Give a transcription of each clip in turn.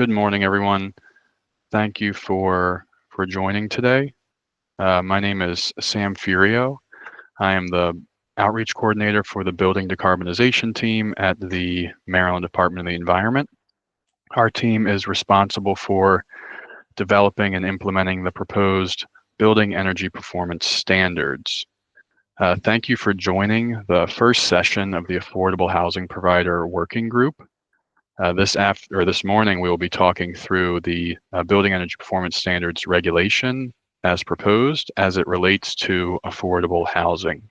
Good morning, everyone. Thank you for joining today. My name is Sam Furio. I am the outreach coordinator for the building decarbonization team at the Maryland Department of the Environment. Our team is responsible for developing and implementing the proposed building energy performance standards. Thank you for joining the first session of the Affordable Housing Provider Working Group. This morning, we will be talking through the Building Energy Performance Standards regulation as proposed as it relates to affordable housing.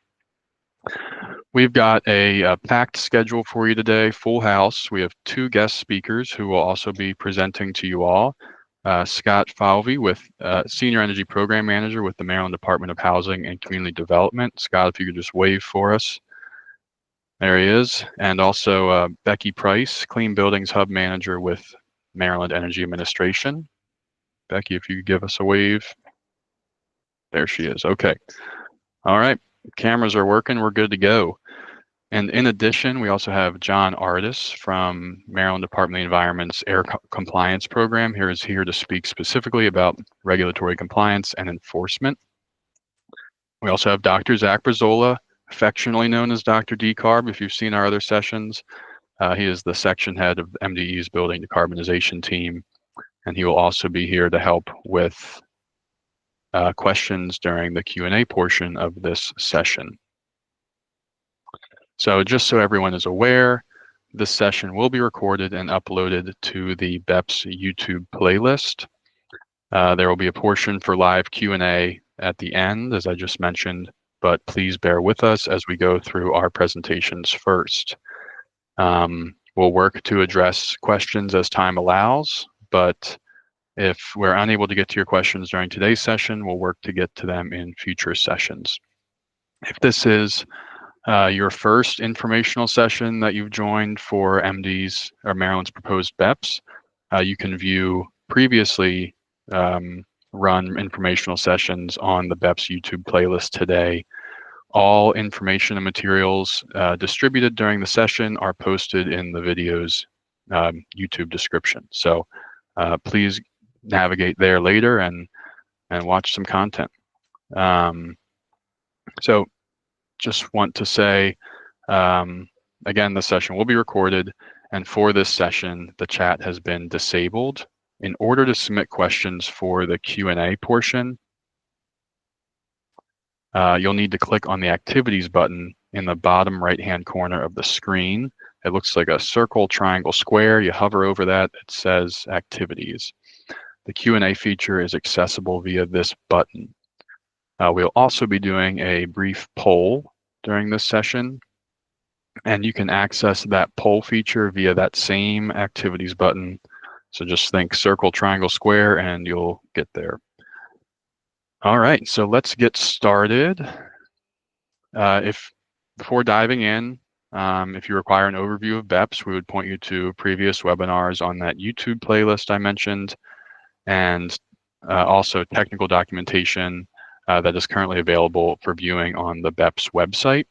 We've got a packed schedule for you today, full house. We have two guest speakers who will also be presenting to you all. Scott Falvey, with Senior Energy Program Manager with the Maryland Department of Housing and Community Development. Scott, if you could just wave for us. There he is. And also Becky Price, Clean Buildings Hub Manager with Maryland Energy Administration. Becky, if you could give us a wave. There she is. Okay. All right. Cameras are working. We're good to go. And in addition, we also have John Artis from Maryland Department of the Environment's Air Compliance Program. He is here to speak specifically about regulatory compliance and enforcement. We also have Dr. Zach Brazola, affectionately known as Dr. Decarb, if you've seen our other sessions. He is the section head of MDE's building decarbonization team, and he will also be here to help with questions during the Q&A portion of this session. So just so everyone is aware, this session will be recorded and uploaded to the BEPS YouTube playlist. There will be a portion for live Q&A at the end, as I just mentioned, but please bear with us as we go through our presentations first. We'll work to address questions as time allows, but if we're unable to get to your questions during today's session, we'll work to get to them in future sessions. If this is your first informational session that you've joined for MD's or Maryland's proposed BEPS, you can view previously run informational sessions on the BEPS YouTube playlist today. All information and materials distributed during the session are posted in the video's YouTube description. So please navigate there later and watch some content. So just want to say, again, the session will be recorded, and for this session, the chat has been disabled. In order to submit questions for the Q&A portion, you'll need to click on the activities button in the bottom right-hand corner of the screen. It looks like a circle, triangle, square. You hover over that, it says activities. The Q&A feature is accessible via this button. We'll also be doing a brief poll during this session, and you can access that poll feature via that same activities button. So just think circle, triangle, square, and you'll get there. All right, so let's get started. Before diving in, if you require an overview of BEPS, we would point you to previous webinars on that YouTube playlist I mentioned, and also technical documentation that is currently available for viewing on the BEPS website.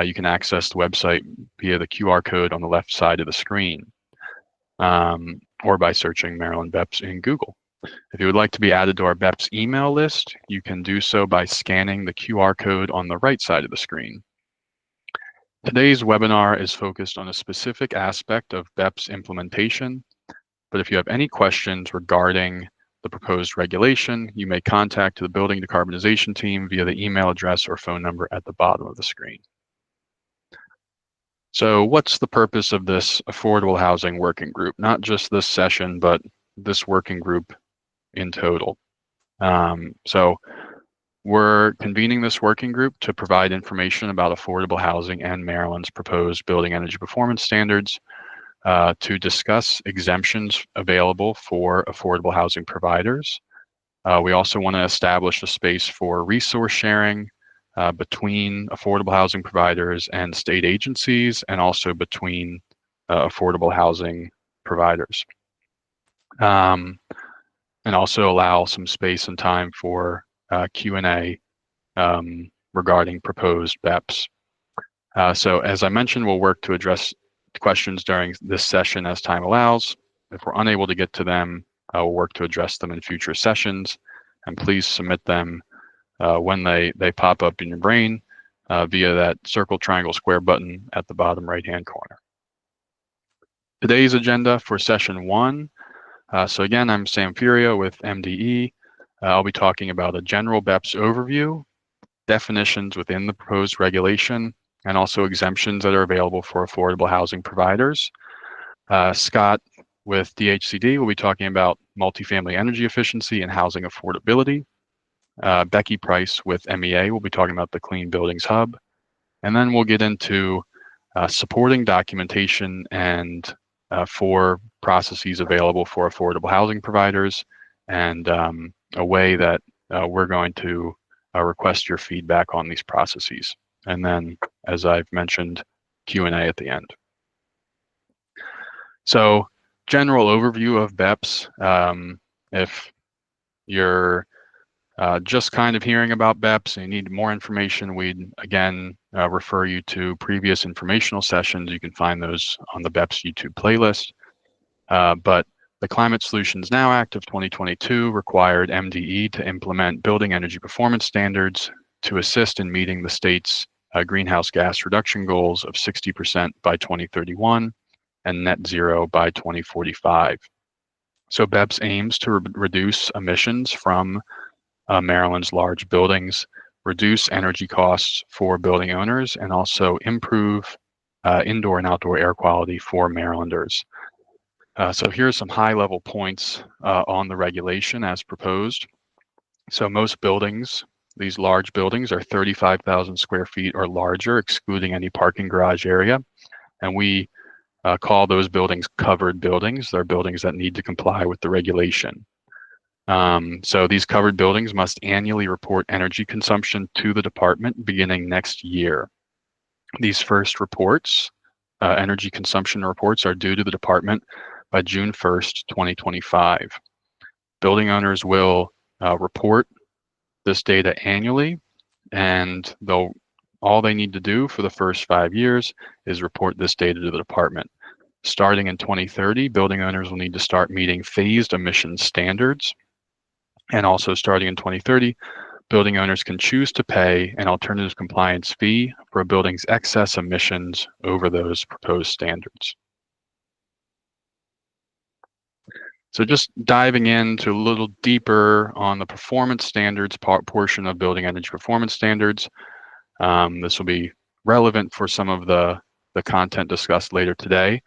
You can access the website via the QR code on the left side of the screen, or by searching Maryland BEPS in Google. If you would like to be added to our BEPS email list, you can do so by scanning the QR code on the right side of the screen. Today's webinar is focused on a specific aspect of BEPS implementation, but if you have any questions regarding the proposed regulation, you may contact the building decarbonization team via the email address or phone number at the bottom of the screen. So what's the purpose of this affordable housing working group? Not just this session, but this working group in total. So we're convening this working group to provide information about affordable housing and Maryland's proposed building energy performance standards, to discuss exemptions available for affordable housing providers. We also want to establish a space for resource sharing between affordable housing providers and state agencies, and also between affordable housing providers. And also allow some space and time for Q&A regarding proposed BEPS. So as I mentioned, we'll work to address questions during this session as time allows. if we're unable to get to them, we'll work to address them in future sessions. And please submit them when they pop up in your brain via that circle, triangle, square button at the bottom right-hand corner. Today's agenda for session 1. So again, I'm Sam Furio with MDE. I'll be talking about a general BEPS overview, definitions within the proposed regulation, and also exemptions that are available for affordable housing providers. Scott with DHCD will be talking about multifamily energy efficiency and housing affordability. Becky Price with MEA will be talking about the Clean Buildings Hub. And then we'll get into supporting documentation and for processes available for affordable housing providers, and a way that we're going to request your feedback on these processes. And then, as I've mentioned, Q&A at the end. So, general overview of BEPS. If you're just kind of hearing about BEPS and you need more information, we'd again refer you to previous informational sessions. You can find those on the BEPS YouTube playlist. But the Climate Solutions Now Act of 2022 required MDE to implement building energy performance standards to assist in meeting the state's greenhouse gas reduction goals of 60% by 2031 and net zero by 2045. So BEPS aims to reduce emissions from Maryland's large buildings, reduce energy costs for building owners, and also improve indoor and outdoor air quality for Marylanders. So here's some high-level points on the regulation as proposed. So most buildings, these large buildings, are 35,000 square feet or larger, excluding any parking garage area. And we call those buildings covered buildings. They're buildings that need to comply with the regulation. So these covered buildings must annually report energy consumption to the department beginning next year. These first reports, energy consumption reports, are due to the department by June 1st, 2025. Building owners will report this data annually, and all they need to do for the first 5 years is report this data to the department. Starting in 2030, building owners will need to start meeting phased emission standards. And also starting in 2030, building owners can choose to pay an alternative compliance fee for a building's excess emissions over those proposed standards. So just diving into a little deeper on the performance standards portion of building energy performance standards. This will be relevant for some of the content discussed later today.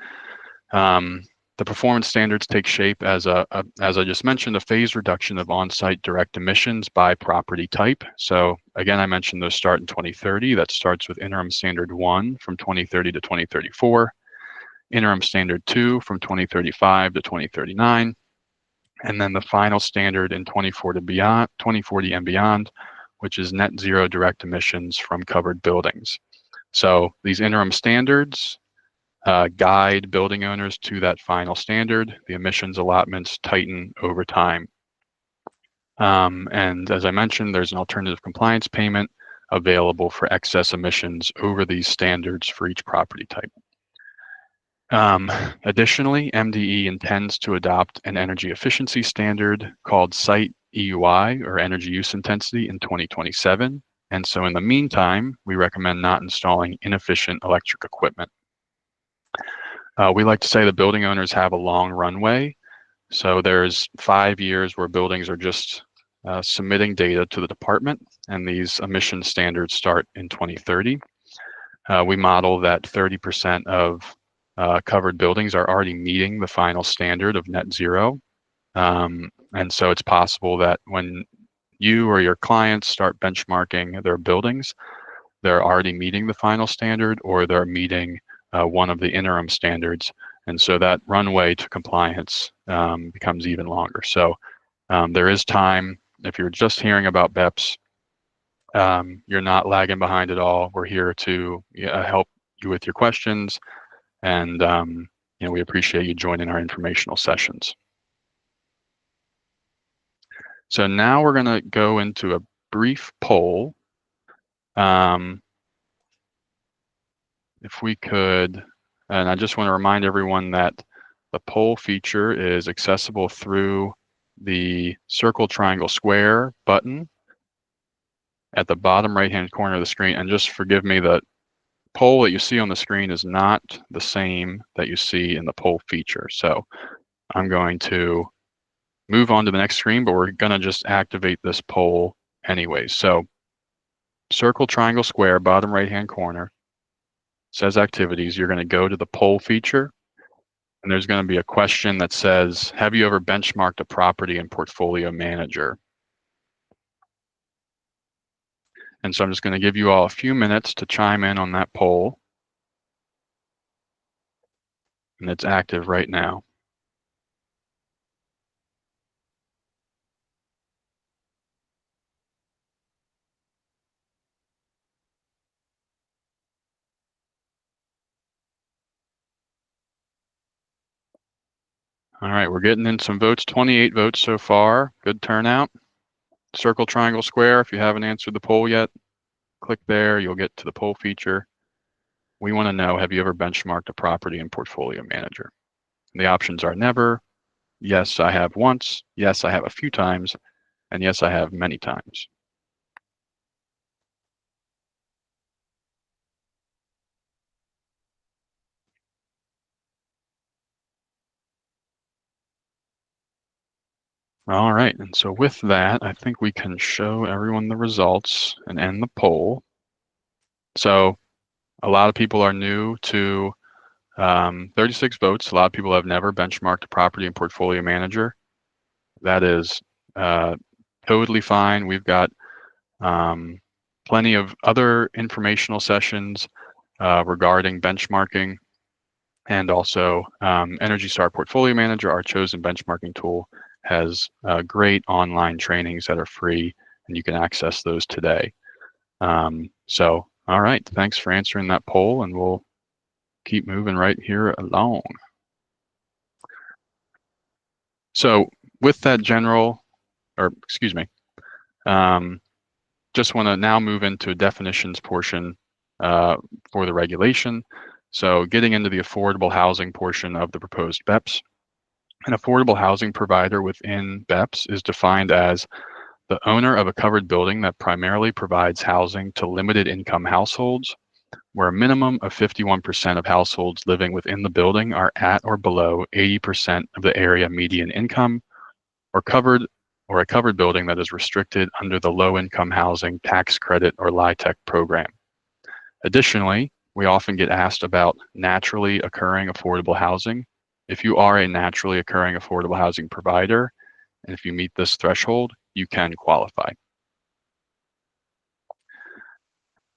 The performance standards take shape as as I just mentioned, a phased reduction of on-site direct emissions by property type. So again, I mentioned those start in 2030. That starts with interim standard 1 from 2030 to 2034, interim standard 2 from 2035 to 2039, and then the final standard in 2040 and beyond, which is net zero direct emissions from covered buildings. So these interim standards guide building owners to that final standard. The emissions allotments tighten over time. And as I mentioned, there's an alternative compliance payment available for excess emissions over these standards for each property type. Additionally, MDE intends to adopt an energy efficiency standard called Site EUI, or Energy Use Intensity, in 2027. And so in the meantime, we recommend not installing inefficient electric equipment. We like to say the building owners have a long runway. So there's 5 years where buildings are just submitting data to the department, and these emission standards start in 2030. We model that 30% of covered buildings are already meeting the final standard of net zero. And so it's possible that when you or your clients start benchmarking their buildings, they're already meeting the final standard, or they're meeting one of the interim standards. And so that runway to compliance becomes even longer. So there is time. If you're just hearing about BEPS, you're not lagging behind at all. We're here to help you with your questions. And we appreciate you joining our informational sessions. So now we're going to go into a brief poll. If we could, and I just want to remind everyone that The poll feature is accessible through the circle, triangle, square button at the bottom right-hand corner of the screen. And just forgive me, the poll that you see on the screen is not the same that you see in the poll feature. So I'm going to move on to the next screen, but we're going to just activate this poll anyways. So circle, triangle, square, bottom right-hand corner says activities. You're going to go to the poll feature, and there's going to be a question that says, have you ever benchmarked a property in Portfolio Manager? And so I'm just going to give you all a few minutes to chime in on that poll. And it's active right now. All right, we're getting in some votes, 28 votes so far. Good turnout. Circle, triangle, square. If you haven't answered the poll yet, click there. You'll get to the poll feature. We want to know, have you ever benchmarked a property in Portfolio Manager? And the options are never, yes, I have once, yes, I have a few times, and yes, I have many times. All right, and so with that, I think we can show everyone the results and end the poll. So a lot of people are new to 36 votes. A lot of people have never benchmarked a property in Portfolio Manager. That is totally fine. We've got plenty of other informational sessions regarding benchmarking, and also Energy Star Portfolio Manager, our chosen benchmarking tool, has great online trainings that are free, and you can access those today. So, all right, thanks for answering that poll, and we'll keep moving right here along. So with that general, or excuse me, just want to now move into a definitions portion for the regulation. So getting into the affordable housing portion of the proposed BEPS. An affordable housing provider within BEPS is defined as the owner of a covered building that primarily provides housing to limited income households, where a minimum of 51% of households living within the building are at or below 80% of the area median income, or a covered building that is restricted under the Low Income Housing Tax Credit or LIHTC program. Additionally, we often get asked about naturally occurring affordable housing. If you are a naturally occurring affordable housing provider, and if you meet this threshold, you can qualify.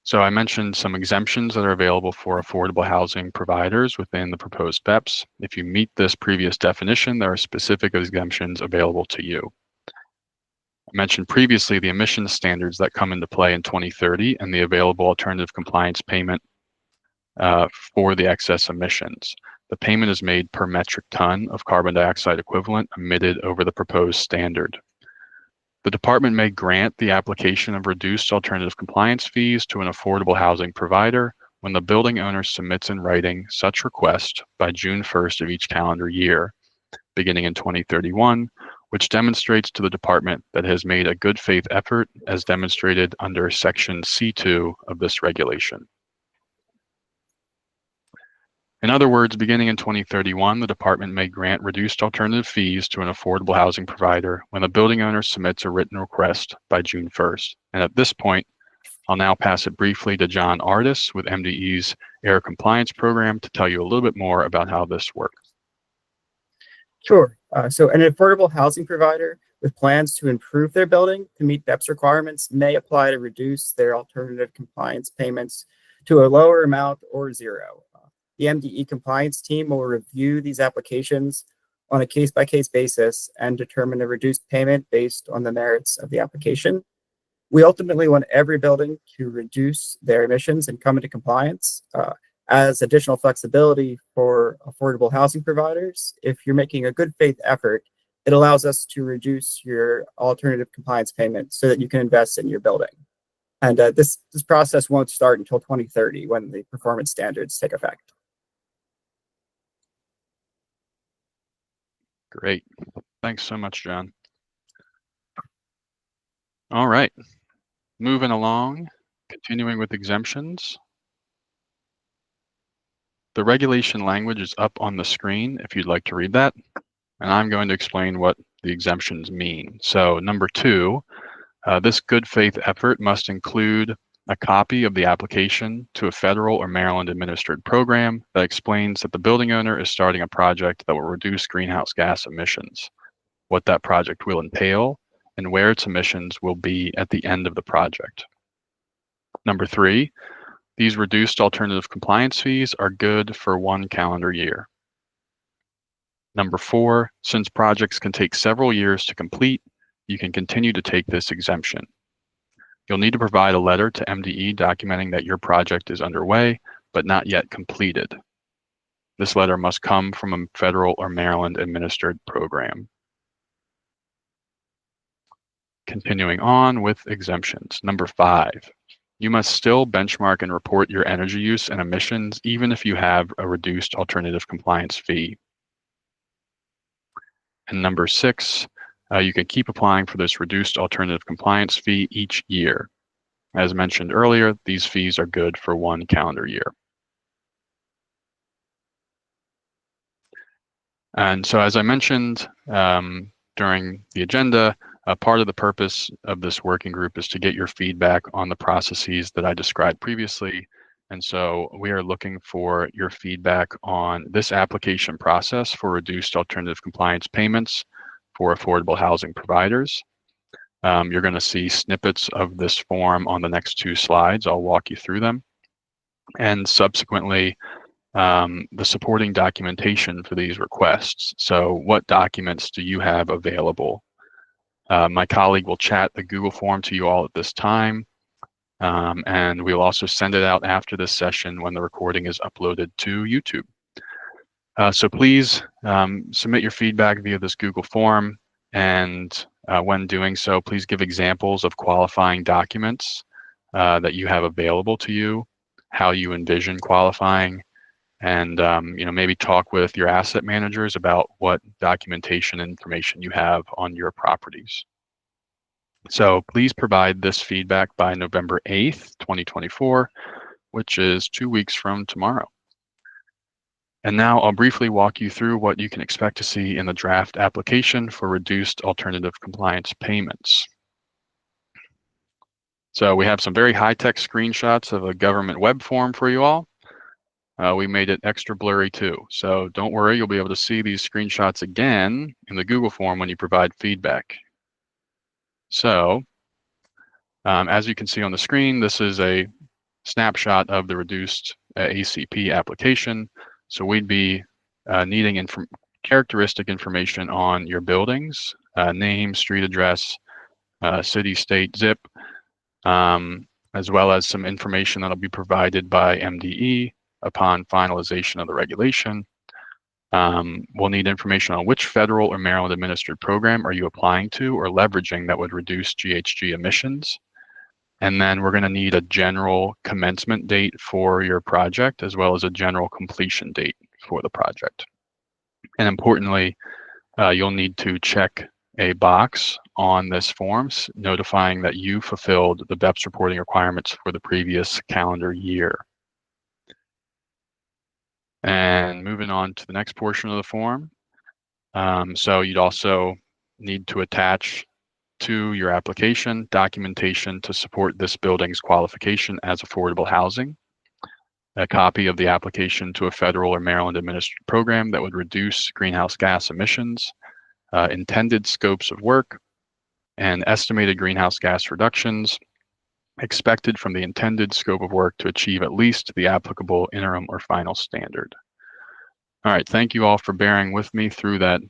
So I mentioned some exemptions that are available for affordable housing providers within the proposed BEPS. If you meet this previous definition, there are specific exemptions available to you. I mentioned previously the emissions standards that come into play in 2030 and the available alternative compliance payment for the excess emissions. The payment is made per metric ton of carbon dioxide equivalent emitted over the proposed standard. The department may grant the application of reduced alternative compliance fees to an affordable housing provider when the building owner submits in writing such request by June 1st of each calendar year, beginning in 2031, which demonstrates to the department that it has made a good faith effort as demonstrated under Section C2 of this regulation. In other words, beginning in 2031, the department may grant reduced alternative fees to an affordable housing provider when the building owner submits a written request by June 1st. And at this point, I'll now pass it briefly to John Artis with MDE's Air Compliance Program to tell you a little bit more about how this works. Sure. So an affordable housing provider with plans to improve their building to meet BEPS requirements may apply to reduce their alternative compliance payments to a lower amount or zero. The MDE compliance team will review these applications on a case-by-case basis and determine a reduced payment based on the merits of the application. We ultimately want every building to reduce their emissions and come into compliance. As additional flexibility for affordable housing providers, if you're making a good faith effort, it allows us to reduce your alternative compliance payment so that you can invest in your building. And this process won't start until 2030 when the performance standards take effect. Great. Thanks so much, John. All right, moving along, continuing with exemptions. The regulation language is up on the screen if you'd like to read that, and I'm going to explain what the exemptions mean. So number 2, this good faith effort must include a copy of the application to a federal or Maryland administered program that explains that the building owner is starting a project that will reduce greenhouse gas emissions, what that project will entail, and where its emissions will be at the end of the project. Number 3, these reduced alternative compliance fees are good for 1 calendar year. Number 4, since projects can take several years to complete, you can continue to take this exemption. You'll need to provide a letter to MDE documenting that your project is underway, but not yet completed. This letter must come from a federal or Maryland administered program. Continuing on with exemptions. Number 5, you must still benchmark and report your energy use and emissions even if you have a reduced alternative compliance fee. And number 6, you can keep applying for this reduced alternative compliance fee each year. As mentioned earlier, these fees are good for 1 calendar year. And so as I mentioned during the agenda, part of the purpose of this working group is to get your feedback on the processes that I described previously. And so we are looking for your feedback on this application process for reduced alternative compliance payments for affordable housing providers. You're going to see snippets of this form on the next 2 slides. I'll walk you through them. And subsequently, the supporting documentation for these requests. So what documents do you have available? My colleague will chat the Google form to you all at this time, and we'll also send it out after this session when the recording is uploaded to YouTube. So please submit your feedback via this Google form, and when doing so, please give examples of qualifying documents that you have available to you, how you envision qualifying, and maybe talk with your asset managers about what documentation information you have on your properties. So please provide this feedback by November 8th, 2024, which is 2 weeks from tomorrow. And now I'll briefly walk you through what you can expect to see in the draft application for reduced alternative compliance payments. So we have some very high-tech screenshots of a government web form for you all. We made it extra blurry too. So don't worry, you'll be able to see these screenshots again in the Google form when you provide feedback. So as you can see on the screen, this is a snapshot of the reduced ACP application. So we'd be needing characteristic information on your buildings, name, street address, city, state, zip, as well as some information that'll be provided by MDE upon finalization of the regulation. We'll need information on which federal or Maryland administered program are you applying to or leveraging that would reduce GHG emissions. And then we're going to need a general commencement date for your project, as well as a general completion date for the project. And importantly, you'll need to check a box on this form notifying that you fulfilled the BEPS reporting requirements for the previous calendar year. And moving on to the next portion of the form. So you'd also need to attach to your application documentation to support this building's qualification as affordable housing, a copy of the application to a federal or Maryland administered program that would reduce greenhouse gas emissions, intended scopes of work, and estimated greenhouse gas reductions expected from the intended scope of work to achieve at least the applicable interim or final standard. All right, thank you all for bearing with me through that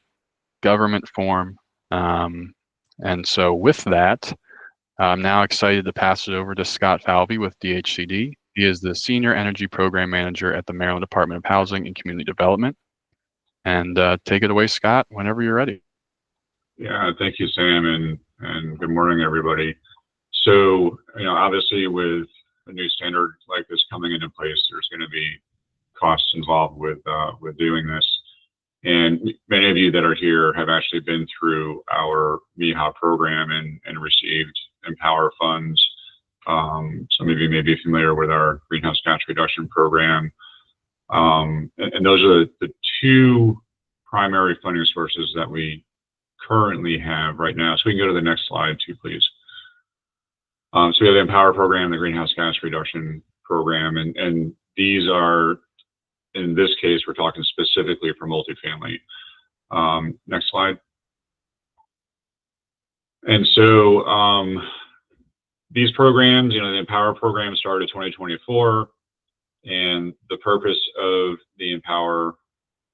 government form. And so with that, I'm now excited to pass it over to Scott Falvey with DHCD. He is the Senior Energy Program Manager at the Maryland Department of Housing and Community Development. And take it away, Scott, whenever you're ready. Yeah, thank you, Sam, and good morning, everybody. So, obviously with a new standard like this coming into place, there's going to be costs involved with doing this. And many of you that are here have actually been through our MIHA program and received Empower funds. Some of you may be familiar with our greenhouse gas reduction program. And those are the two primary funding sources that we currently have right now. So we can go to the next slide too, please. So we have the Empower program, the greenhouse gas reduction program, and these are, in this case, we're talking specifically for multifamily. Next slide. And so these programs, the Empower program started 2024, and the purpose of the Empower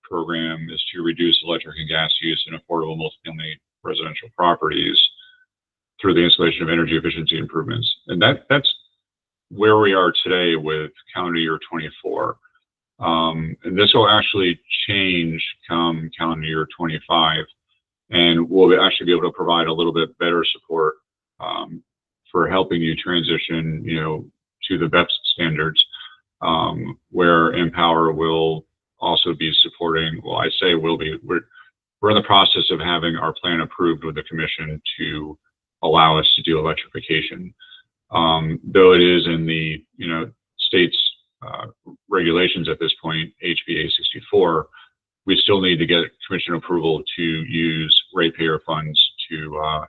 program is to reduce electric and gas use in affordable multifamily residential properties through the installation of energy efficiency improvements. And that's where we are today with calendar year 24. And this will actually change come calendar year 25, and we'll actually be able to provide a little bit better support for helping you transition, to the BEPS standards, where Empower will also be supporting. Well, I say will be. We're in the process of having our plan approved with the commission to allow us to do electrification. Though it is in the state's regulations at this point, HB 64, we still need to get commission approval to use ratepayer funds to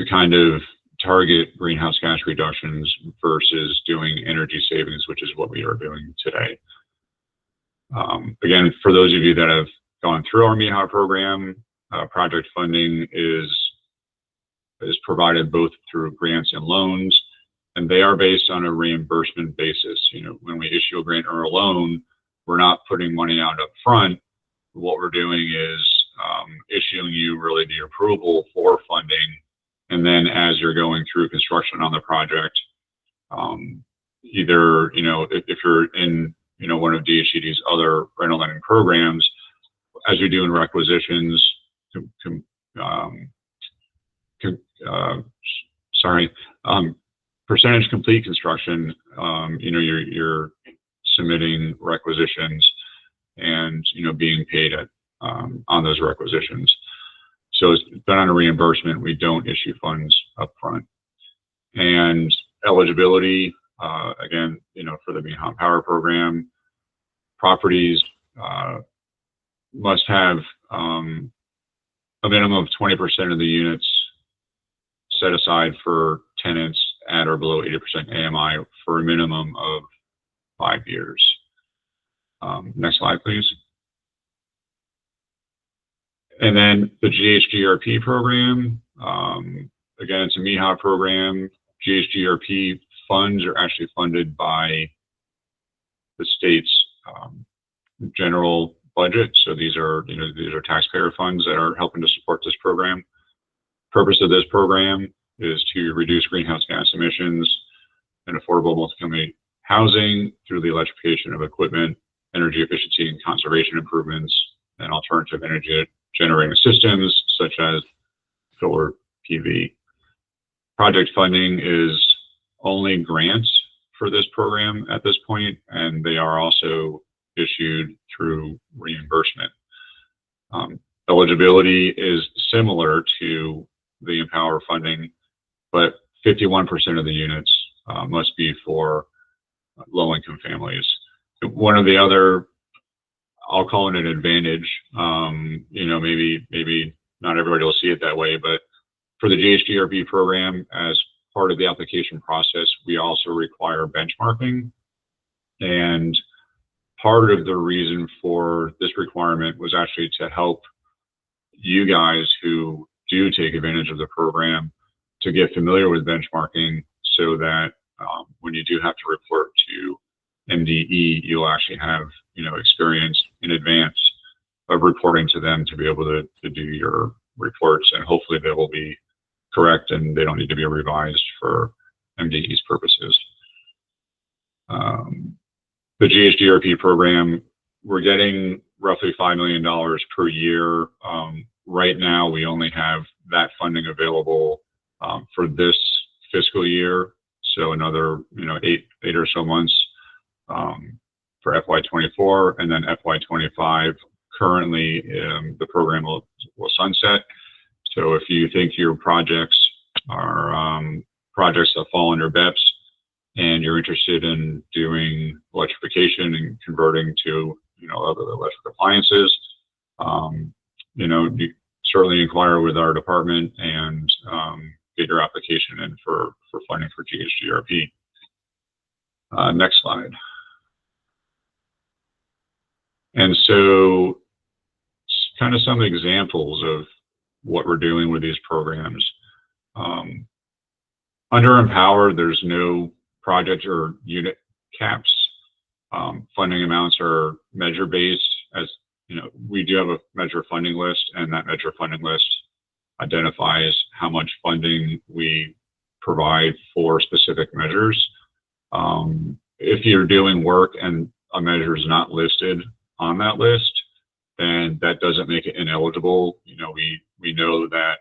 kind of target greenhouse gas reductions versus doing energy savings, which is what we are doing today. Again, for those of you that have gone through our MIHA program, project funding is provided both through grants and loans, and they are based on a reimbursement basis. When we issue a grant or a loan, we're not putting money out up front. What we're doing is issuing you really the approval for funding, and then as you're going through construction on the project, either if you're in one of DHCD's other rental lending programs, as you're doing requisitions, percentage complete construction, you're submitting requisitions and being paid on those requisitions. So it's done on a reimbursement. We don't issue funds up front. And eligibility, again, for the MIHA Power program, properties must have a minimum of 20% of the units set aside for tenants at or below 80% AMI for a minimum of 5 years. Next slide, please. And then the GHGRP program, again, it's a MIHA program. GHGRP funds are actually funded by the state's general budget. So these are taxpayer funds that are helping to support this program. Purpose of this program is to reduce greenhouse gas emissions and affordable multifamily housing through the electrification of equipment, energy efficiency and conservation improvements, and alternative energy generating systems such as solar PV. Project funding is only grants for this program at this point, and they are also issued through reimbursement. Eligibility is similar to the Empower funding, but 51% of the units must be for low-income families. One of the other, I'll call it an advantage, maybe not everybody will see it that way, but for the GHGRP program, as part of the application process, we also require benchmarking. And part of the reason for this requirement was actually to help you guys who do take advantage of the program to get familiar with benchmarking, so that when you do have to report to MDE, you'll actually have experience in advance of reporting to them to be able to do your reports, and hopefully they will be correct and they don't need to be revised for MDE's purposes. The GHGRP program, we're getting roughly $5 million per year. Right now, we only have that funding available for this fiscal year, so another 8 or so months for FY24, and then FY25 currently the program will sunset. So if you think your projects are projects that fall under BEPS and you're interested in doing electrification and converting to other electric appliances, you certainly inquire with our department and get your application in for funding for GHGRP. Next slide. And so kind of some examples of what we're doing with these programs. Under Empower, there's no project or unit caps. Funding amounts are measure-based. As we do have a measure funding list, and that measure funding list identifies how much funding we provide for specific measures. If you're doing work and a measure is not listed on that list, then that doesn't make it ineligible. We know that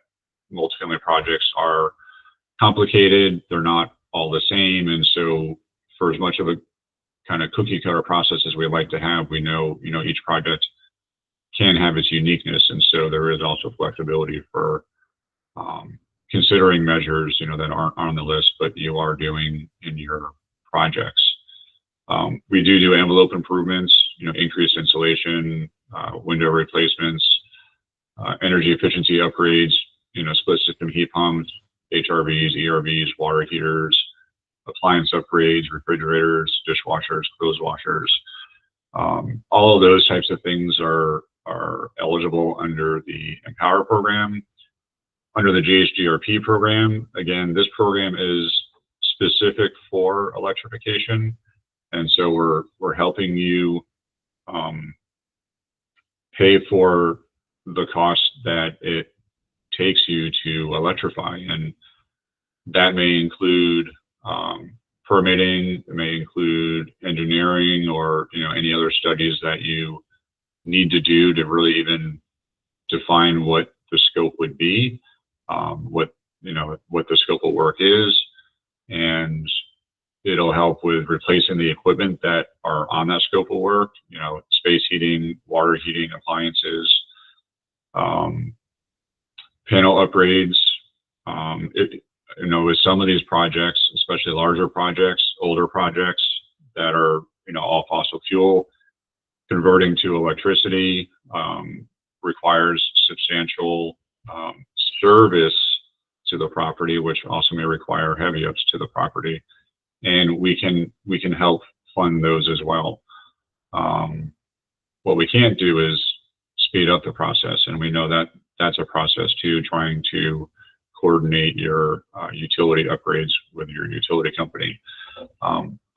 multifamily projects are complicated. They're not all the same. And so for as much of a kind of cookie cutter process as we like to have, we know, each project can have its uniqueness. And so there is also flexibility for considering measures, that aren't on the list, but you are doing in your projects. We do envelope improvements, increased insulation, window replacements, energy efficiency upgrades, split system heat pumps, HRVs, ERVs, water heaters, appliance upgrades, refrigerators, dishwashers, clothes washers. All of those types of things are eligible under the Empower program. Under the GHGRP program, again, this program is specific for electrification. And so we're helping you pay for the cost that it takes you to electrify. And that may include permitting, it may include engineering, or any other studies that you need to do to really even define what the scope would be, what the scope of work is, and it'll help with replacing the equipment that are on that scope of work, space heating, water heating, appliances, panel upgrades. With some of these projects, especially larger projects, older projects that are, all fossil fuel, converting to electricity requires substantial service to the property, which also may require heavy ups to the property. And we can help fund those as well. What we can't do is speed up the process, and we know that that's a process too, trying to coordinate your utility upgrades with your utility company.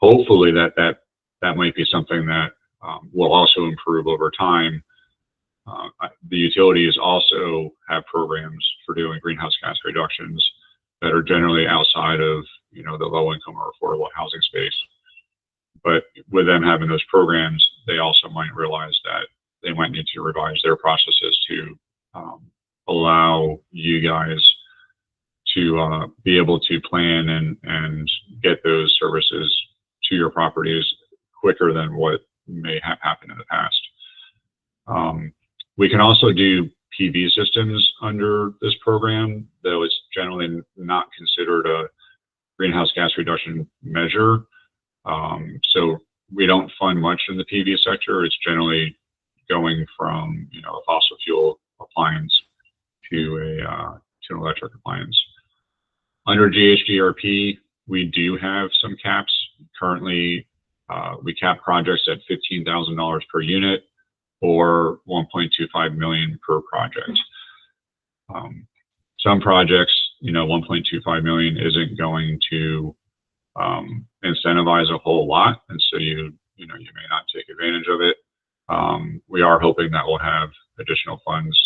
Hopefully that might be something that will also improve over time. The utilities also have programs for doing greenhouse gas reductions that are generally outside of the low income or affordable housing space. But with them having those programs, they also might realize that they might need to revise their processes to allow you guys to be able to plan and get those services to your properties quicker than what may have happened in the past. We can also do PV systems under this program, though it's generally not considered a greenhouse gas reduction measure. So we don't fund much in the PV sector. It's generally going from a fossil fuel appliance to an electric appliance. Under GHGRP, we do have some caps. Currently, we cap projects at $15,000 per unit or $1.25 million per project. Some projects, $1.25 million isn't going to incentivize a whole lot, and so you may not take advantage of it. We are hoping that we'll have additional funds,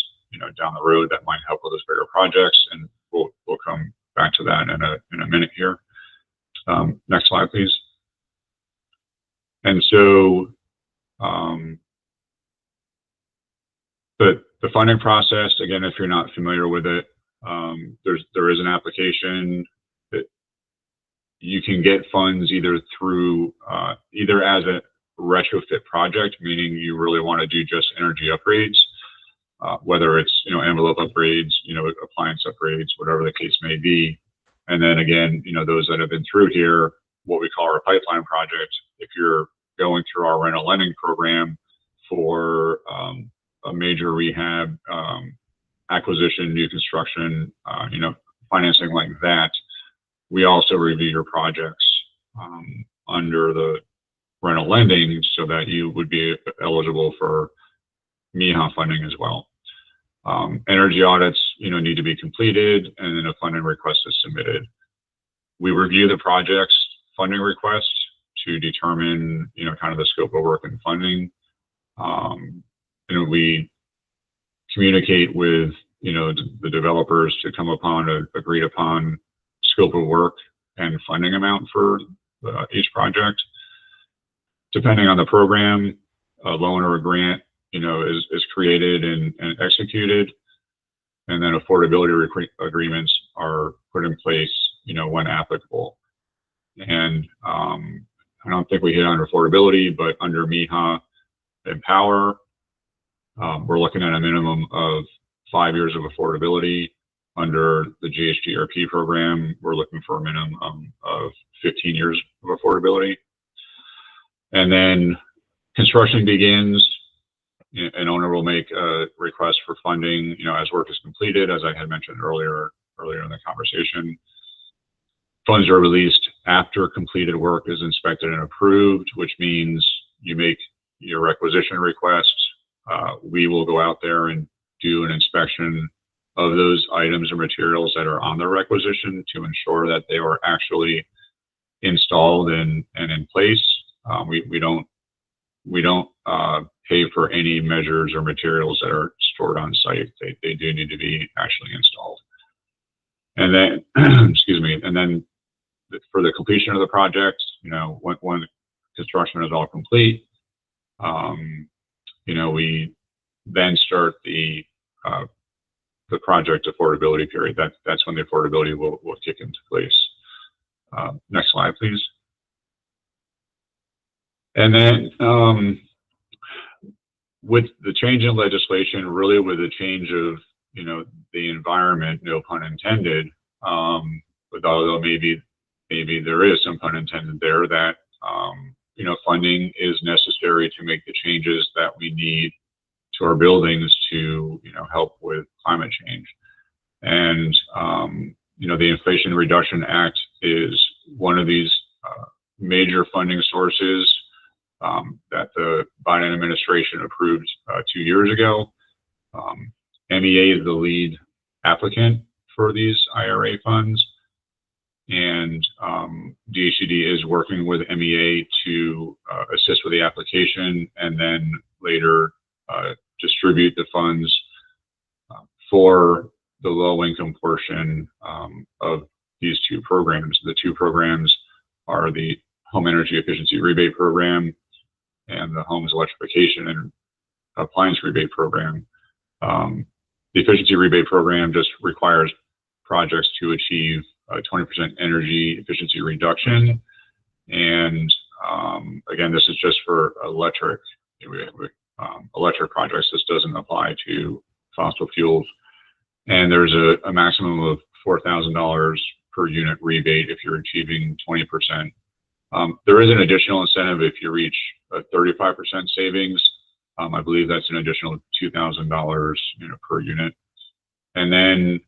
down the road that might help with those bigger projects, and we'll come back to that in a minute here. Next slide, please. And so the funding process, again, if you're not familiar with it, there is an application that you can get funds either through either as retrofit project, meaning you really want to do just energy upgrades, whether it's, envelope upgrades, appliance upgrades, whatever the case may be. And then again, those that have been through here, what we call our pipeline project, if you're going through our rental lending program for a major rehab, acquisition, new construction, financing like that, we also review your projects under the rental lending so that you would be eligible for MIHA funding as well. Energy audits, need to be completed, and then a funding request is submitted. We review the project's funding request to determine, kind of the scope of work and funding. We communicate with, the developers to come upon an agreed upon scope of work and funding amount for each project. Depending on the program, a loan or a grant, is created and executed, and then affordability agreements are put in place, when applicable. And I don't think we hit on affordability, but under MIHA Empower, we're looking at a minimum of 5 years of affordability. Under the GHCD program, we're looking for a minimum of 15 years of affordability. And then construction begins. An owner will make a request for funding, as work is completed, as I had mentioned earlier in the conversation. Funds are released after completed work is inspected and approved, which means you make your requisition request. We will go out there and do an inspection of those items or materials that are on the requisition to ensure that they were actually installed and in place. We don't pay for any measures or materials that are stored on site. They do need to be actually installed. And then, excuse me, and then for the completion of the project, when construction is all complete, we then start the project affordability period. That's when the affordability will kick into place. Next slide, please. And then with the change in legislation, really with the change of, the environment, no pun intended, but although maybe there is some pun intended there, that, funding is necessary to make the changes that we need to our buildings to, help with climate change. And, the Inflation Reduction Act is one of these major funding sources that the Biden administration approved 2 years ago. MEA is the lead applicant for these IRA funds, and DHCD is working with MEA to assist with the application and then later distribute the funds for the low-income portion of these two programs. The two programs are the Home Energy Efficiency Rebate Program and the Home's Electrification and Appliance Rebate Program. The Efficiency Rebate Program just requires projects to achieve 20% energy efficiency reduction. And again, this is just for electric projects. This doesn't apply to fossil fuels. And there's a maximum of $4,000 per unit rebate if you're achieving 20%. There is an additional incentive if you reach a 35% savings. I believe that's an additional $2,000 per unit. And then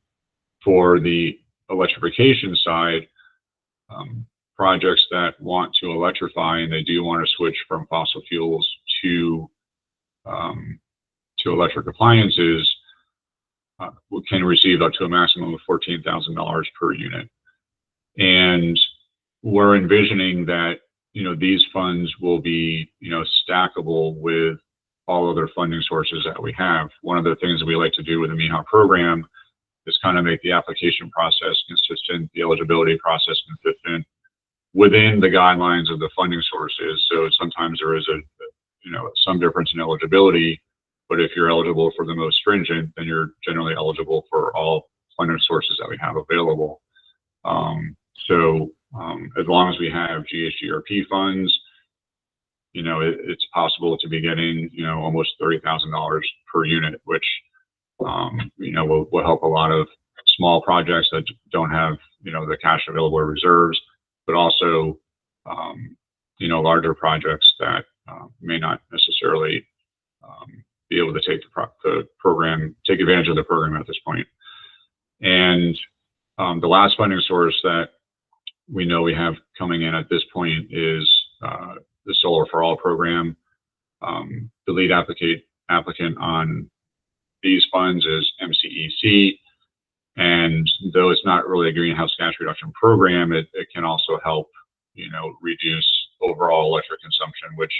for the electrification side, projects that want to electrify and they do want to switch from fossil fuels to electric appliances, can receive up to a maximum of $14,000 per unit. And we're envisioning that these funds will be stackable with all other funding sources that we have. One of the things that we like to do with the MIHA program is kind of make the application process consistent, the eligibility process consistent within the guidelines of the funding sources. So sometimes there is some difference in eligibility, but if you're eligible for the most stringent, then you're generally eligible for all funding sources that we have available. So as long as we have GHGRP funds, it's possible to be getting, almost $30,000 per unit, which, will help a lot of small projects that don't have, the cash available or reserves, but also, larger projects that may not necessarily be able to take take advantage of the program at this point. And the last funding source that we know we have coming in at this point is the Solar for All program. The lead applicant on these funds is MCEC, and though it's not really a greenhouse gas reduction program, it can also help, reduce overall electric consumption, which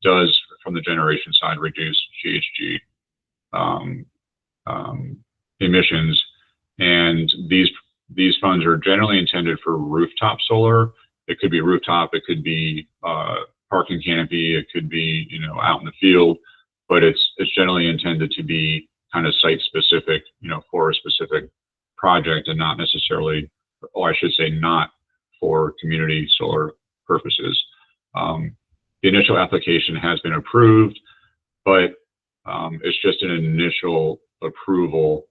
does, from the generation side, reduce GHG emissions. And these funds are generally intended for rooftop solar. It could be rooftop, it could be parking canopy, it could be, out in the field, but it's generally intended to be kind of site specific, for a specific project, and not necessarily, or I should say, not for community solar purposes. The initial application has been approved, but it's just an initial approval,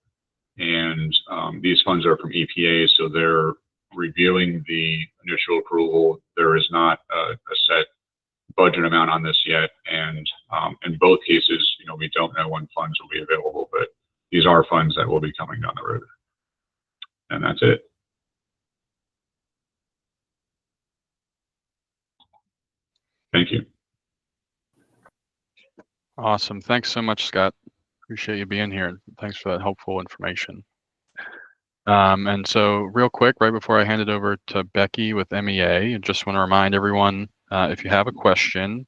and these funds are from EPA, so they're reviewing the initial approval. There is not a set budget amount on this yet, and in both cases, we don't know when funds will be available, but these are funds that will be coming down the road. And that's it. Thank you. Awesome. Thanks so much, Scott. Appreciate you being here. Thanks for that helpful information. And so real quick, right before I hand it over to Becky with MEA, I just want to remind everyone, if you have a question,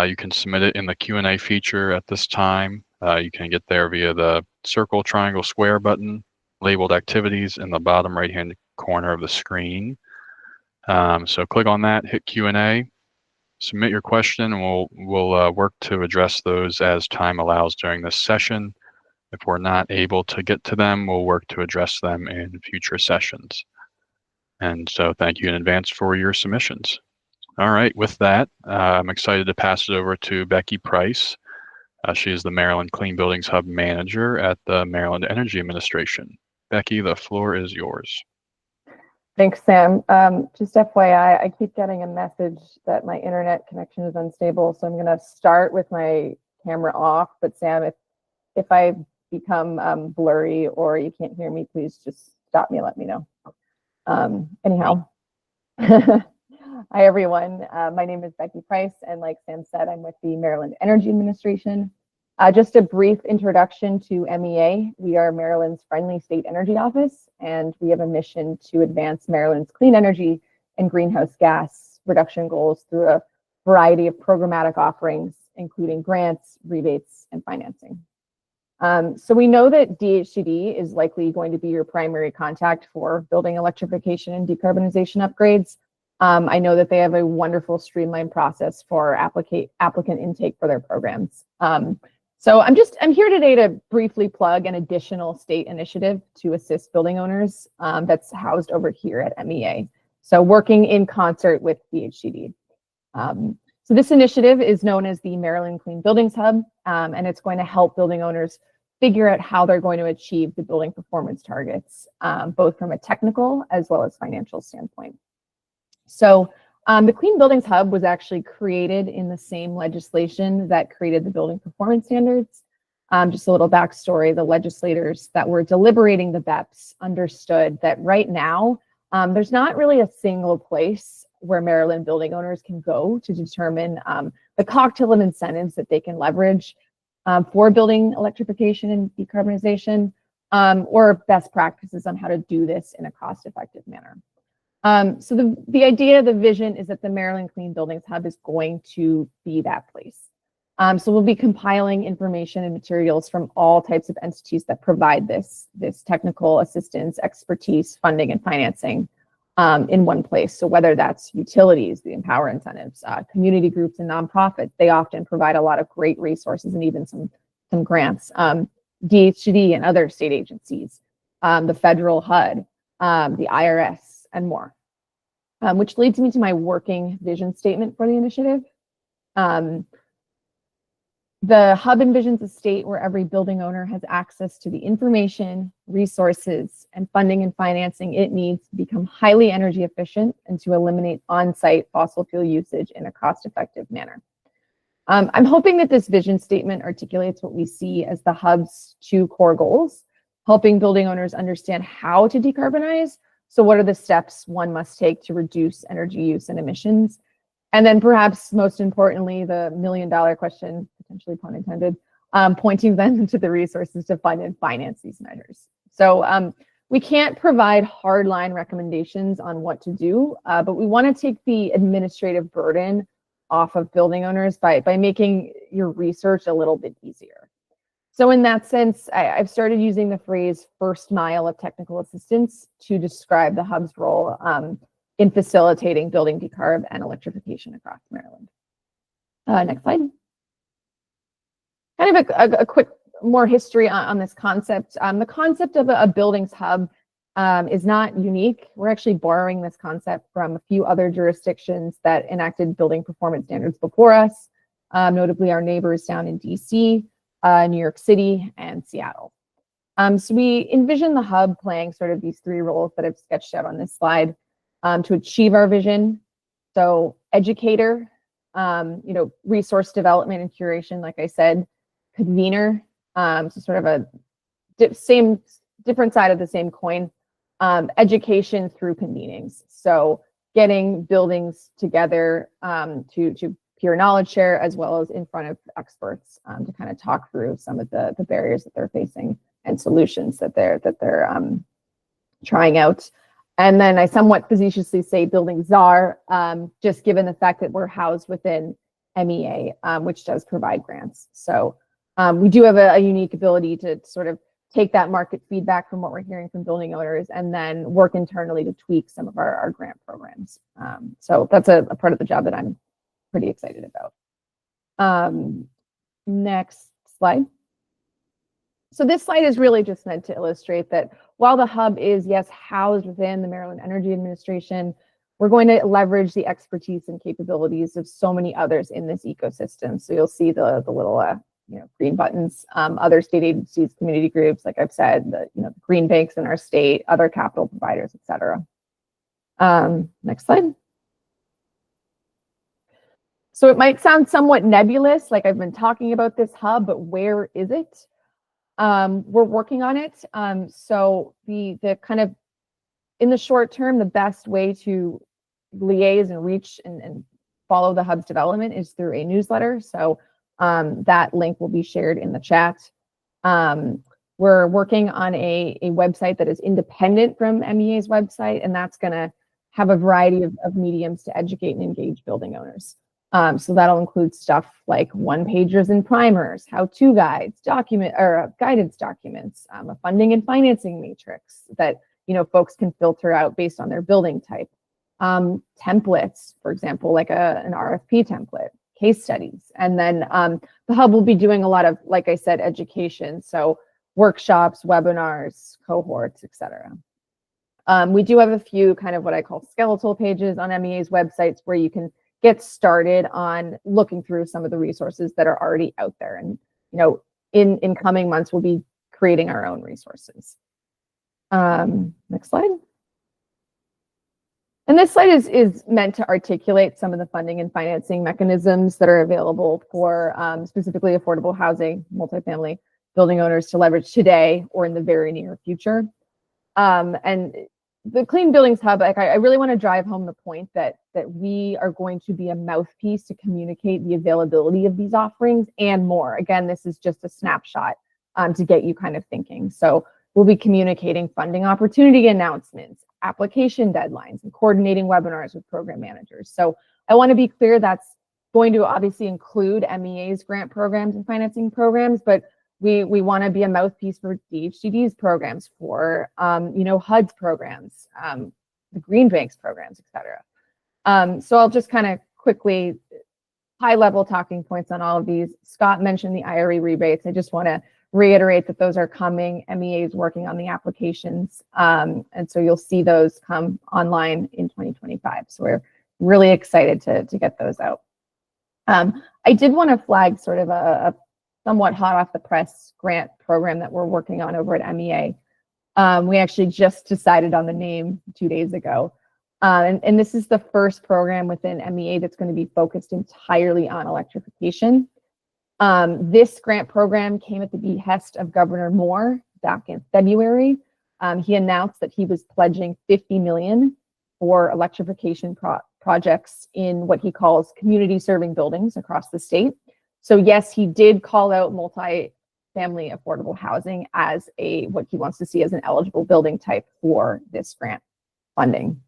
you can submit it in the Q&A feature at this time. You can get there via the circle, triangle, square button labeled activities in the bottom right-hand corner of the screen. So click on that, hit Q&A, submit your question, and we'll work to address those as time allows during this session. If we're not able to get to them, we'll work to address them in future sessions. And so thank you in advance for your submissions. All right, with that, I'm excited to pass it over to Becky Price. She is the Maryland Clean Buildings Hub Manager at the Maryland Energy Administration. Becky, the floor is yours. Thanks, Sam. Just FYI, I keep getting a message that my internet connection is unstable, so I'm going to start with my camera off. But Sam, if I become blurry or you can't hear me, please just stop me and let me know. Anyhow, hi everyone. My name is Becky Price, and like Sam said, I'm with the Maryland Energy Administration. Just a brief introduction to MEA. We are Maryland's friendly state energy office, and we have a mission to advance Maryland's clean energy and greenhouse gas reduction goals through a variety of programmatic offerings, including grants, rebates, and financing. So we know that DHCD is likely going to be your primary contact for building electrification and decarbonization upgrades. I know that they have a wonderful streamlined process for applicant intake for their programs. So I'm here today to briefly plug an additional state initiative to assist building owners that's housed over here at MEA. So working in concert with DHCD. So this initiative is known as the Maryland Clean Buildings Hub, and it's going to help building owners figure out how they're going to achieve the building performance targets, both from a technical as well as financial standpoint. So the Clean Buildings Hub was actually created in the same legislation that created the building performance standards. Just a little backstory, the legislators that were deliberating the BEPS understood that right now, there's not really a single place where Maryland building owners can go to determine the cocktail of incentives that they can leverage for building electrification and decarbonization, or best practices on how to do this in a cost-effective manner. So the idea, the vision is that the Maryland Clean Buildings Hub is going to be that place. So we'll be compiling information and materials from all types of entities that provide this technical assistance, expertise, funding, and financing in one place. So whether that's utilities, the Empower incentives, community groups, and nonprofits, they often provide a lot of great resources and even some grants. DHCD and other state agencies, the federal HUD, the IRS, and more. Which leads me to my working vision statement for the initiative. The hub envisions a state where every building owner has access to the information, resources, and funding and financing it needs to become highly energy efficient and to eliminate on-site fossil fuel usage in a cost-effective manner. I'm hoping that this vision statement articulates what we see as the hub's two core goals, helping building owners understand how to decarbonize. So what are the steps one must take to reduce energy use and emissions? And then perhaps most importantly, the million-dollar question, potentially pun intended, pointing them to the resources to fund and finance these measures. So we can't provide hardline recommendations on what to do, but we want to take the administrative burden off of building owners by making your research a little bit easier. So in that sense, I've started using the phrase first mile of technical assistance to describe the hub's role in facilitating building decarb and electrification across Maryland. Next slide. Kind of a quick more history on this concept. The concept of a buildings hub is not unique. We're actually borrowing this concept from a few other jurisdictions that enacted building performance standards before us, notably our neighbors down in DC, New York City, and Seattle. So we envision the hub playing sort of these three roles that I've sketched out on this slide to achieve our vision. So educator, resource development and curation, like I said, convener, so sort of a different side of the same coin, education through convenings. So getting buildings together to peer knowledge share, as well as in front of experts to kind of talk through some of the barriers that they're facing and solutions that they're trying out. And then I somewhat facetiously say building czar, just given the fact that we're housed within MEA, which does provide grants. So we do have a unique ability to sort of take that market feedback from what we're hearing from building owners and then work internally to tweak some of our grant programs. So that's a part of the job that I'm pretty excited about. Next slide. So this slide is really just meant to illustrate that while the hub is, yes, housed within the Maryland Energy Administration, we're going to leverage the expertise and capabilities of so many others in this ecosystem. So you'll see the little green buttons, other state agencies, community groups, like I've said, the green banks in our state, other capital providers, et cetera. Next slide. So it might sound somewhat nebulous, like I've been talking about this hub, but where is it? We're working on it. So the kind of, in the short term, the best way to liaise and reach and follow the hub's development is through a newsletter. So that link will be shared in the chat. We're working on a website that is independent from MEA's website, and that's going to have a variety of mediums to educate and engage building owners. So that'll include stuff like one-pagers and primers, how-to guides, guidance documents, a funding and financing matrix that folks can filter out based on their building type. Templates, for example, like an RFP template, case studies, and then the hub will be doing a lot of, like I said, education, so workshops, webinars, cohorts, etc. We do have a few kind of what I call skeletal pages on MEA's websites where you can get started on looking through some of the resources that are already out there. And, in coming months, we'll be creating our own resources. Next slide. And this slide is meant to articulate some of the funding and financing mechanisms that are available for specifically affordable housing, multifamily building owners to leverage today or in the very near future. And the Clean Buildings Hub, I really want to drive home the point that we are going to be a mouthpiece to communicate the availability of these offerings and more. Again, this is just a snapshot to get you kind of thinking. So we'll be communicating funding opportunity announcements, application deadlines, and coordinating webinars with program managers. So I want to be clear that's going to obviously include MEA's grant programs and financing programs, but we want to be a mouthpiece for DHCD's programs, for HUD's programs, the Green Bank's programs, et cetera. So I'll just kind of quickly high-level talking points on all of these. Scott mentioned the IRE rebates. I just want to reiterate that those are coming. MEA is working on the applications, and so you'll see those come online in 2025. So we're really excited to get those out. I did want to flag sort of a somewhat hot off the press grant program that we're working on over at MEA. We actually just decided on the name 2 days ago. And this is the first program within MEA that's going to be focused entirely on electrification. This grant program came at the behest of Governor Moore back in February. He announced that he was pledging $50 million for electrification projects in what he calls community serving buildings across the state. So yes, he did call out multi-family affordable housing as what he wants to see as an eligible building type for this grant funding.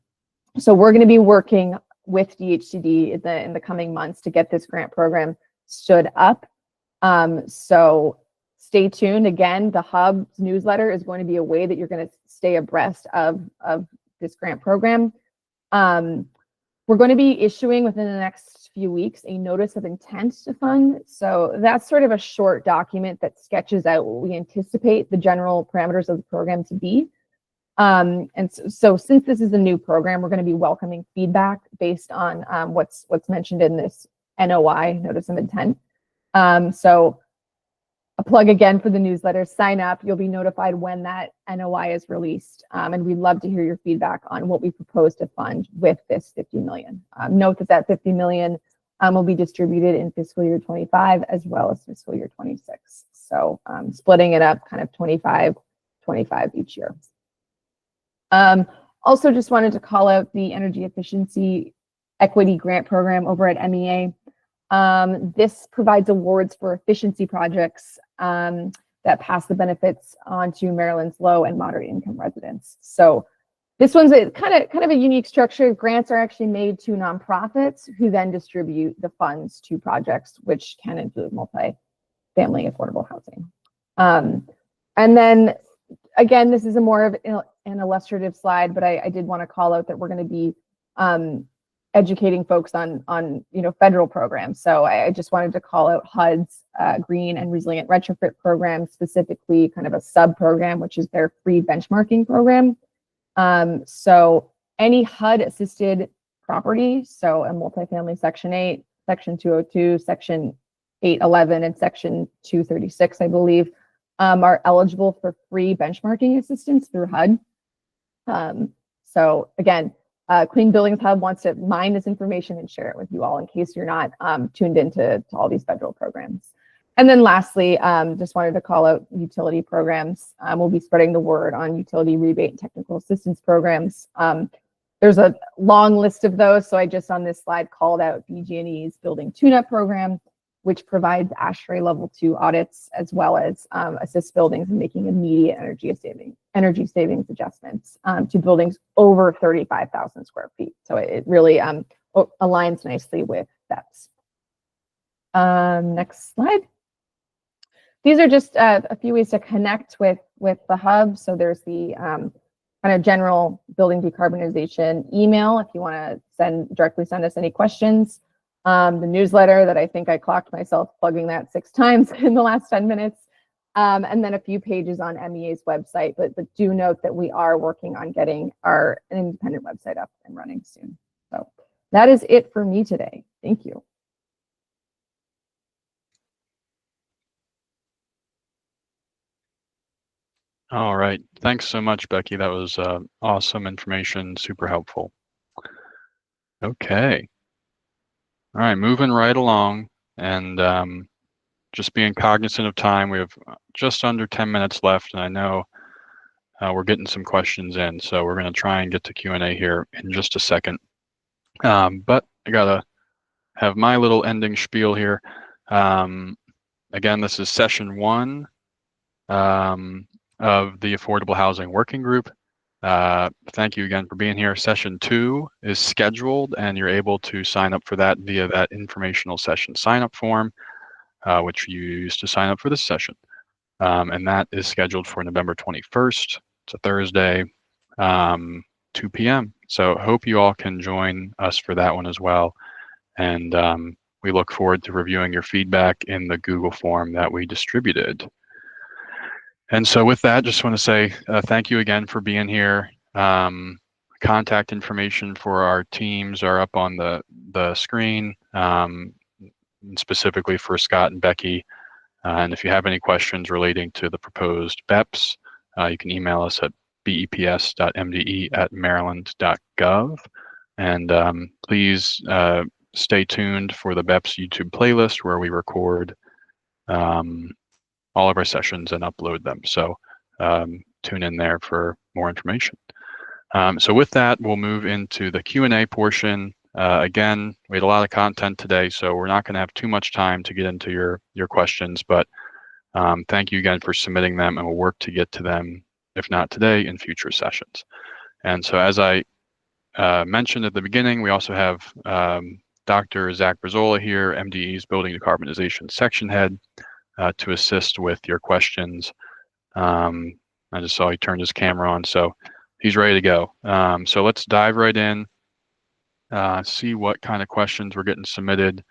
So we're going to be working with DHCD in the coming months to get this grant program stood up. So stay tuned. Again, the Hub's newsletter is going to be a way that you're going to stay abreast of this grant program. We're going to be issuing within the next few weeks a notice of intent to fund. So that's sort of a short document that sketches out what we anticipate the general parameters of the program to be. And so since this is a new program, we're going to be welcoming feedback based on what's mentioned in this NOI, notice of intent. So a plug again for the newsletter, sign up. You'll be notified when that NOI is released. And we'd love to hear your feedback on what we propose to fund with this $50 million. Note that $50 million will be distributed in fiscal year 25 as well as fiscal year 26. So splitting it up kind of 25 each year. Also just wanted to call out the Energy Efficiency Equity Grant Program over at MEA. This provides awards for efficiency projects that pass the benefits on to Maryland's low and moderate income residents. So this one's a kind of a unique structure. Grants are actually made to nonprofits who then distribute the funds to projects, which can include multi-family affordable housing. And then again, this is a more of an illustrative slide, but I did want to call out that we're going to be educating folks on federal programs. So I just wanted to call out HUD's Green and Resilient Retrofit program, specifically kind of a sub program, which is their free benchmarking program. So any HUD assisted property, so a multifamily Section 8, Section 202, Section 811, and Section 236, I believe, are eligible for free benchmarking assistance through HUD. So again, Clean Buildings Hub wants to mine this information and share it with you all in case you're not tuned into all these federal programs. And then lastly, just wanted to call out utility programs. We'll be spreading the word on utility rebate and technical assistance programs. There's a long list of those, so I just on this slide called out BG&E's Building Tune-Up program, which provides ASHRAE Level 2 audits, as well as assists buildings in making immediate energy savings adjustments to buildings over 35,000 square feet. So it really aligns nicely with steps. Next slide. These are just a few ways to connect with the hub. So there's the kind of general building decarbonization email if you want to directly send us any questions. The newsletter that I think I clocked myself plugging that 6 times in the last 10 minutes. And then a few pages on MEA's website, but do note that we are working on getting an independent website up and running soon. So that is it for me today. Thank you. All right. Thanks so much, Becky. That was awesome information, super helpful. Okay. All right, moving right along and just being cognizant of time. We have just under 10 minutes left, and I know we're getting some questions in, so we're going to try and get to Q&A here in just a second. But I got to have my little ending spiel here. Again, this is session 1 of the Affordable Housing Working Group. Thank you again for being here. Session 2 is scheduled, and you're able to sign up for that via that informational session sign-up form, which you used to sign up for this session. And that is scheduled for November 21st. It's a Thursday, 2 p.m. So hope you all can join us for that one as well. And we look forward to reviewing your feedback in the Google form that we distributed. And so with that, just want to say thank you again for being here. Contact information for our teams are up on the screen. specifically for Scott and Becky. And if you have any questions relating to the proposed BEPS, you can email us at beps.mde@maryland.gov. And please stay tuned for the BEPS YouTube playlist where we record all of our sessions and upload them. So tune in there for more information. So with that, we'll move into the Q&A portion. Again, we had a lot of content today, so we're not going to have too much time to get into your questions, but thank you again for submitting them, and we'll work to get to them, if not today, in future sessions. And so as I mentioned at the beginning, we also have Dr. Zach Brazola here, MDE's Building Decarbonization Section Head, to assist with your questions. I just saw he turned his camera on, so he's ready to go. So let's dive right in, see what kind of questions we're getting submitted.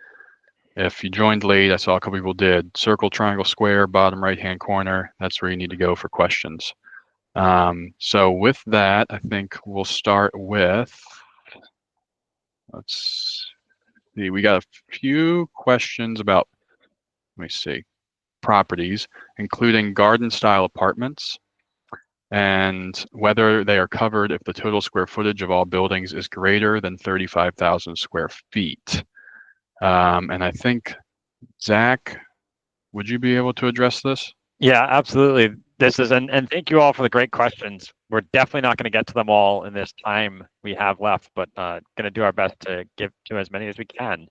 If you joined late, I saw a couple people did. Circle, triangle, square, bottom right-hand corner. That's where you need to go for questions. So with that, I think we'll start with, let's see, we got a few questions about, let me see, properties, including garden-style apartments, and whether they are covered if the total square footage of all buildings is greater than 35,000 square feet. And I think, Zach, would you be able to address this? Yeah, absolutely. This is, and thank you all for the great questions. We're definitely not going to get to them all in this time we have left, but going to do our best to give to as many as we can.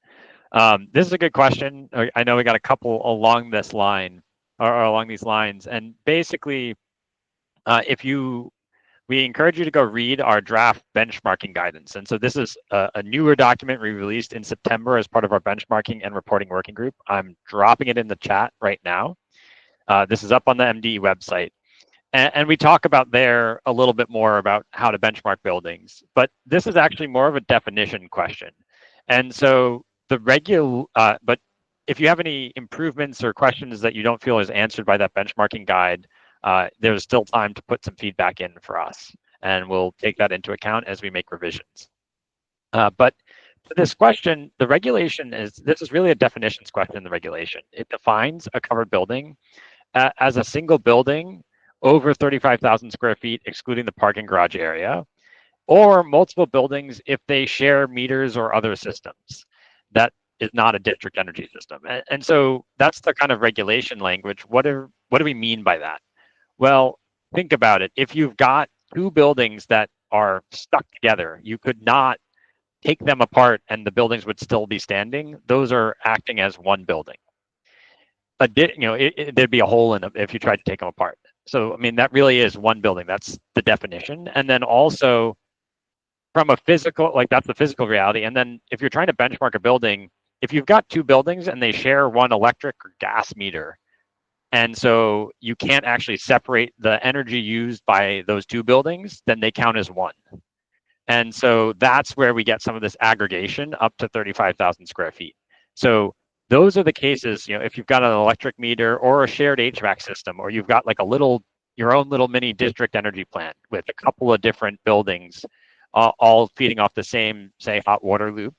This is a good question. I know we got a couple along this line, or along these lines, and basically, we encourage you to go read our draft benchmarking guidance. And so this is a newer document we released in September as part of our benchmarking and reporting working group. I'm dropping it in the chat right now. This is up on the MDE website. And we talk about there a little bit more about how to benchmark buildings. But this is actually more of a definition question. And so but if you have any improvements or questions that you don't feel is answered by that benchmarking guide, there's still time to put some feedback in for us, and we'll take that into account as we make revisions. But for this question, the regulation this is really a definitions question in the regulation. It defines a covered building as a single building over 35,000 square feet, excluding the parking garage area, or multiple buildings if they share meters or other systems. That is not a district energy system. And so that's the kind of regulation language. What do we mean by that? Well, think about it. If you've got two buildings that are stuck together, you could not take them apart and the buildings would still be standing. Those are acting as one building. There'd be a hole in them if you tried to take them apart. So, I mean, that really is one building. That's the definition. And then also from a physical, like that's the physical reality. And then if you're trying to benchmark a building, if you've got two buildings and they share one electric or gas meter, and so you can't actually separate the energy used by those two buildings, then they count as one. And so that's where we get some of this aggregation up to 35,000 square feet. So those are the cases, if you've got an electric meter or a shared HVAC system, or you've got like your own little mini district energy plant with a couple of different buildings all feeding off the same, say, hot water loop,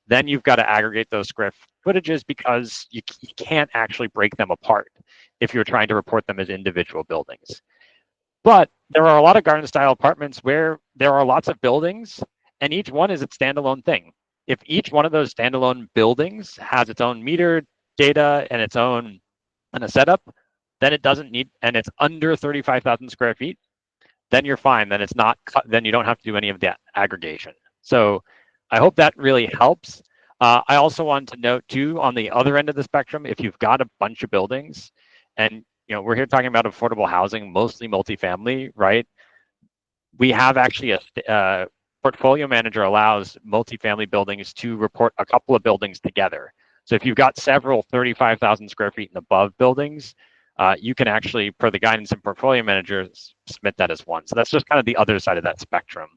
then you've got to aggregate those square footages because you can't actually break them apart if you're trying to report them as individual buildings. But there are a lot of garden style apartments where there are lots of buildings and each one is its standalone thing. If each one of those standalone buildings has its own meter data and its own and a setup, then it doesn't need, and it's under 35,000 square feet, then you're fine. Then it's not, then you don't have to do any of that aggregation. So I hope that really helps. I also want to note too, on the other end of the spectrum, if you've got a bunch of buildings and we're here talking about affordable housing, mostly multifamily, right? We have actually a portfolio manager allows multifamily buildings to report a couple of buildings together. So if you've got several 35,000 square feet and above buildings, you can actually, per the guidance and portfolio managers, submit that as one. So that's just kind of the other side of that spectrum.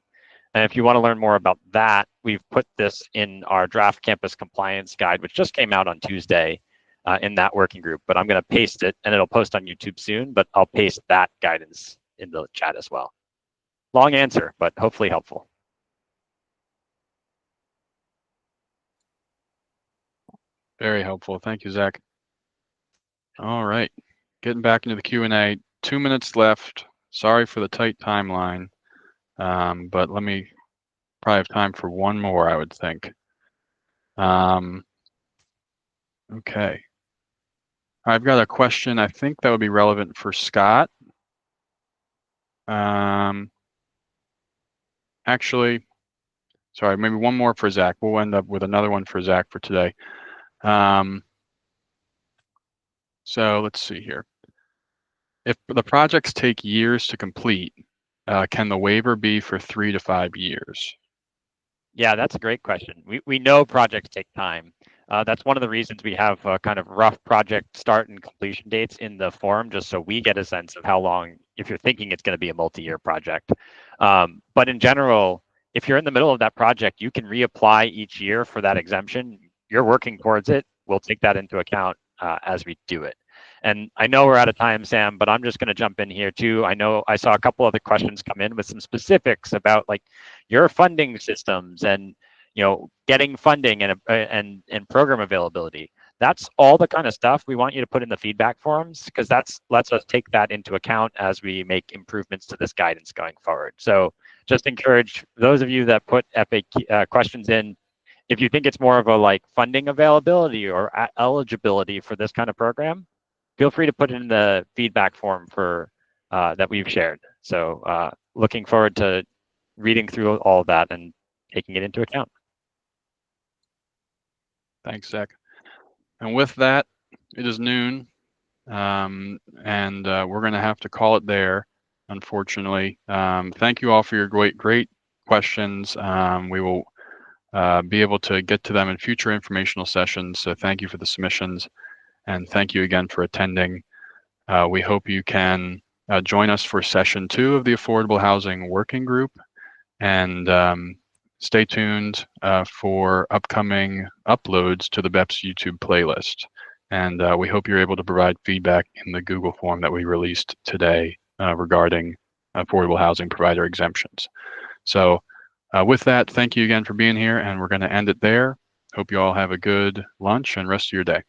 And if you want to learn more about that, we've put this in our draft campus compliance guide, which just came out on Tuesday in that working group. But I'm going to paste it, and it'll post on YouTube soon, but I'll paste that guidance in the chat as well. Long answer, but hopefully helpful. Very helpful. Thank you, Zach. All right, getting back into the Q&A. 2 minutes left. Sorry for the tight timeline, but let me probably have time for one more, I would think. Okay. I've got a question I think that would be relevant for Scott. Actually, sorry, maybe one more for Zach. We'll end up with another one for Zach for today. So let's see here. If the projects take years to complete, can the waiver be for 3 to 5 years? Yeah, that's a great question. We know projects take time. That's one of the reasons we have kind of rough project start and completion dates in the form, just so we get a sense of how long, if you're thinking it's going to be a multi-year project. But in general, if you're in the middle of that project, you can reapply each year for that exemption. You're working towards it. We'll take that into account as we do it. And I know we're out of time, Sam, but I'm just going to jump in here too. I know I saw a couple other questions come in with some specifics about like your funding systems and getting funding and program availability. That's all the kind of stuff we want you to put in the feedback forms, because that's lets us take that into account as we make improvements to this guidance going forward. So just encourage those of you that put FAQ questions in, if you think it's more of a like funding availability or eligibility for this kind of program, feel free to put it in the feedback form for that we've shared. So looking forward to reading through all of that and taking it into account. Thanks, Zach. And with that, it is noon, and we're going to have to call it there, unfortunately. Thank you all for your great questions. We will be able to get to them in future informational sessions, so thank you for the submissions, and thank you again for attending. We hope you can join us for session 2 of the Affordable Housing Working Group, and stay tuned for upcoming uploads to the BEPS YouTube playlist. And we hope you're able to provide feedback in the Google form that we released today regarding affordable housing provider exemptions. So with that, thank you again for being here, and we're going to end it there. Hope you all have a good lunch and rest of your day.